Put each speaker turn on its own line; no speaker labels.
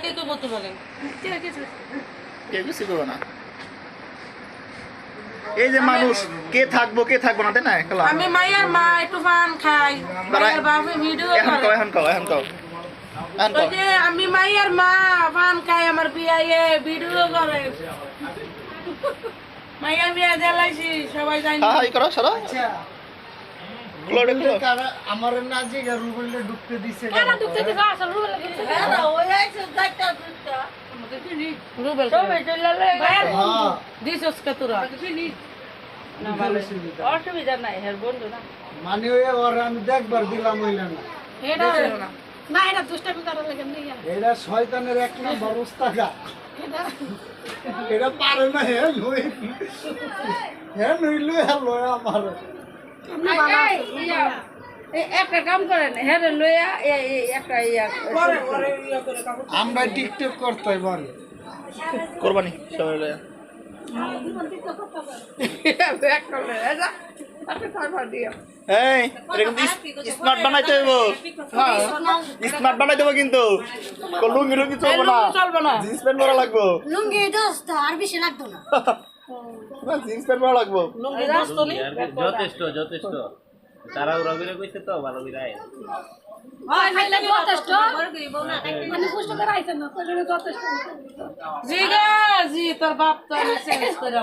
কে করবো তোমাকে
কেউ কিছু করবে না। এই যে মানুষ কে থাকবো না তাই না খেলা।
আমি মাইয়ার মা একটু পান খাই, মাইয়ার বাপে ভিডিও করে।
এখন কও
ওই যে আমি মাইয়ার মা পান খাই, আমার বিয়ে ভিডিও করে। মাইয়ার বিয়ে জ্বালাইছি, সবাই জানি।
হাই করো সারা
আমার না যে রুবেলে ঢুকতে দিছে
কেন ঢুকতে দিছ? আসল রুবেল ঢুকতে দিছ? না ওই আইছে চারটা দুইটা আমাকে চিনি রুবেল সবাই চললে গায়ের বন্ধু দিছস কে তোরা চিনি না ভালো অসুবিধা নাই হের বন্ধু না
মানে ওই ওর আমি দেখবার দিলাম হইলা না
এটা না এটা দুষ্টামি করার লাগে নেই
এটা শয়তানের এক নম্বর উস্তাদা এটা পারে না হে লই হে নইলো হে লই আমার
একটা কাম করেন হ্যাঁ লইয়া একটা
আমরা টিকটক করতে পারি
কোরবানি সবাই লয়া এই এরকম স্মার্ট বানাইতে হইব। হ্যাঁ স্মার্ট বানাইতে হবে কিন্তু লুঙ্গি চলবে না জিন্স প্যান্ট পরা লাগবো
লুঙ্গি দোস্ত আর বেশি লাগতো না
জিন্স প্যান্ট পরা লাগবো
লুঙ্গি রাস্তো নি
যথেষ্ট তারা ওরা করে কইছে তো ভালো করে আয়
যথেষ্ট মানে কষ্ট করে আইছেন না যথেষ্ট
জি তোর বাপ তো চেঞ্জ করে